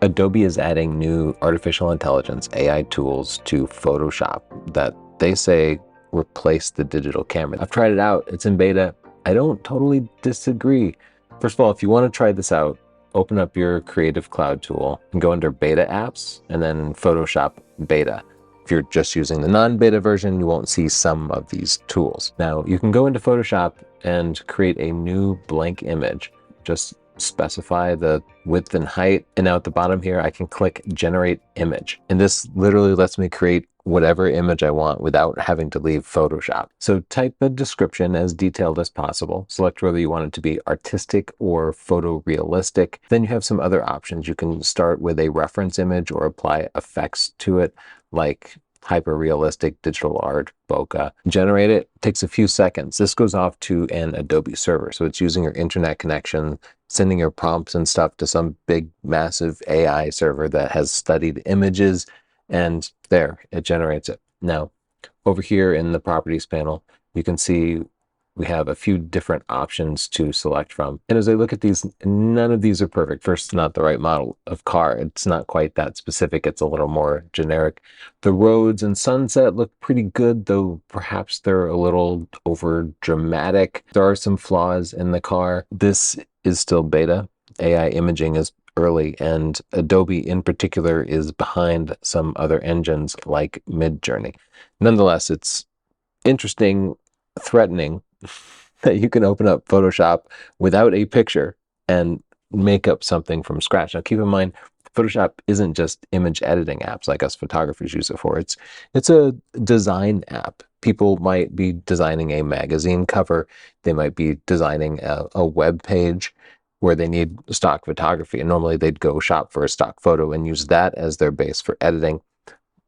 Adobe is adding new artificial intelligence AI tools to Photoshop that they say replace the digital camera. I've tried it out. It's in beta. I don't totally disagree. First of all, if you want to try this out, open up your Creative Cloud tool and go under Beta Apps and then Photoshop Beta. If you're just using the non-beta version, you won't see some of these tools. Now, you can go into Photoshop and create a new blank image. Just specify the width and height. And now at the bottom here, I can click Generate Image. And this literally lets me create whatever image I want without having to leave Photoshop. So type a description as detailed as possible. Select whether you want it to be artistic or photorealistic. Then you have some other options. You can start with a reference image or apply effects to it, like hyper-realistic digital art, bokeh. Generate it takes a few seconds. This goes off to an Adobe server. So it's using your internet connection, sending your prompts and stuff to some big, massive AI server that has studied images, and there, it generates it. Now, over here in the properties panel, you can see we have a few different options to select from. And as I look at these, none of these are perfect. First, not the right model of car. It's not quite that specific. It's a little more generic. The roads and sunset look pretty good, though perhaps they're a little over dramatic. There are some flaws in the car. This is still beta. AI imaging is early, and Adobe in particular is behind some other engines like Midjourney. Nonetheless, it's interesting, threatening that you can open up Photoshop without a picture and make up something from scratch. Now, keep in mind, Photoshop isn't just image editing apps like us photographers use it for. It's a design app. People might be designing a magazine cover. They might be designing a web page where they need stock photography. And normally they'd go shop for a stock photo and use that as their base for editing.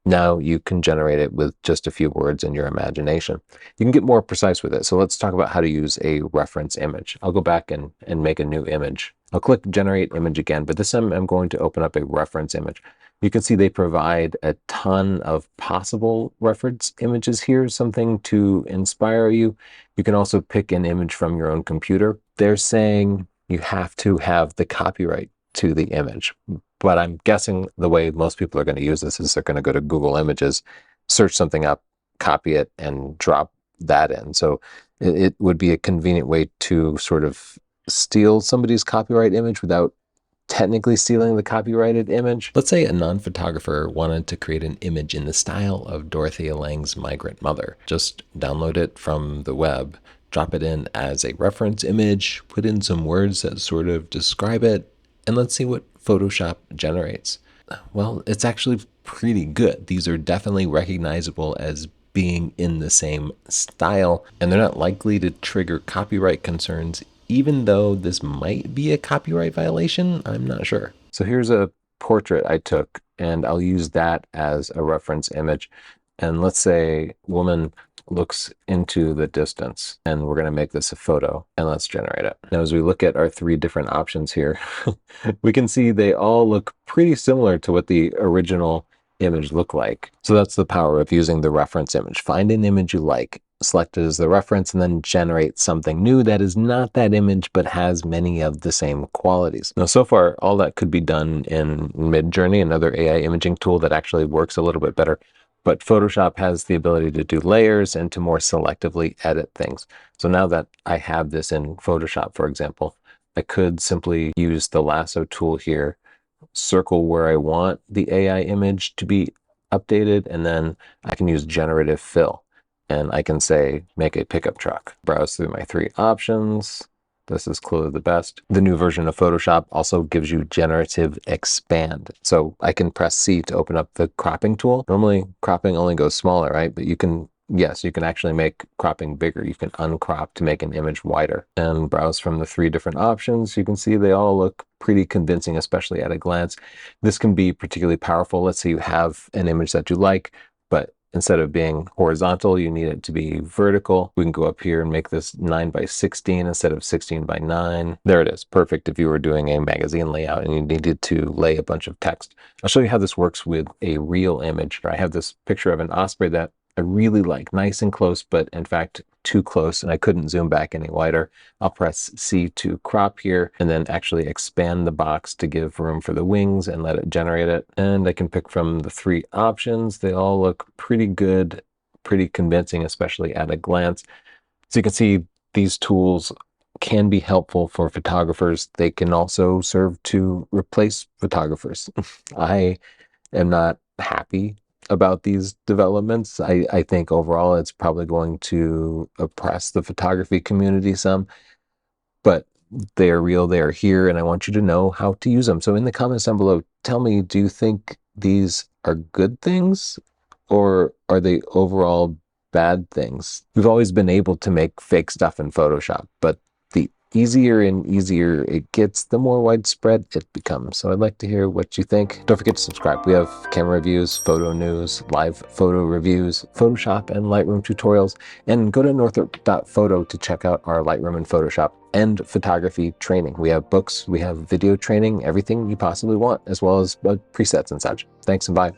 Now you can generate it with just a few words in your imagination. You can get more precise with it. So let's talk about how to use a reference image. I'll go back and make a new image. I'll click Generate Image again, but this time I'm going to open up a reference image. You can see they provide a ton of possible reference images here, something to inspire you. You can also pick an image from your own computer. They're saying you have to have the copyright to the image. But I'm guessing the way most people are going to use this is they're going to go to Google Images, search something up, copy it, and drop that in. So it would be a convenient way to sort of steal somebody's copyright image without technically stealing the copyrighted image. Let's say a non-photographer wanted to create an image in the style of Dorothea Lange's Migrant Mother. Just download it from the web, drop it in as a reference image, put in some words that sort of describe it, and let's see what Photoshop generates. Well, it's actually pretty good. These are definitely recognizable as being in the same style, and they're not likely to trigger copyright concerns, even though this might be a copyright violation. I'm not sure. So here's a portrait I took, and I'll use that as a reference image. And let's say woman looks into the distance, and we're going to make this a photo, and let's generate it. Now, as we look at our three different options here, we can see they all look pretty similar to what the original image looked like. So that's the power of using the reference image. Find an image you like, select it as the reference, and then generate something new that is not that image but has many of the same qualities. Now, so far, all that could be done in Midjourney, another AI imaging tool that actually works a little bit better. But Photoshop has the ability to do layers and to more selectively edit things. So now that I have this in Photoshop, for example, I could simply use the lasso tool here, circle where I want the AI image to be updated, and then I can use generative fill. And I can say, make a pickup truck. Browse through my three options. This is clearly the best. The new version of Photoshop also gives you generative expand. So I can press C to open up the cropping tool. Normally cropping only goes smaller, right? But you can, yes, you can actually make cropping bigger. You can uncrop to make an image wider. And browse from the three different options. You can see they all look pretty convincing, especially at a glance. This can be particularly powerful. Let's say you have an image that you like, but instead of being horizontal, you need it to be vertical. We can go up here and make this 9 by 16 instead of 16 by 9. There it is. Perfect if you were doing a magazine layout and you needed to lay a bunch of text. I'll show you how this works with a real image. I have this picture of an osprey that I really like. Nice and close, but in fact, too close, and I couldn't zoom back any wider. I'll press C to crop here, and then actually expand the box to give room for the wings and let it generate it. And I can pick from the 3 options. They all look pretty good, pretty convincing, especially at a glance. So you can see these tools can be helpful for photographers. They can also serve to replace photographers. I am not happy about these developments. I think overall it's probably going to oppress the photography community some, but they are real, they are here, and I want you to know how to use them. So in the comments down below, tell me, do you think these are good things or are they overall bad things? We've always been able to make fake stuff in Photoshop, but the easier and easier it gets, the more widespread it becomes. So I'd like to hear what you think. Don't forget to subscribe. We have camera reviews, photo news, live photo reviews, Photoshop and Lightroom tutorials, and go to northrup.photo to check out our Lightroom and Photoshop and photography training. We have books, we have video training, everything you possibly want, as well as presets and such. Thanks and bye.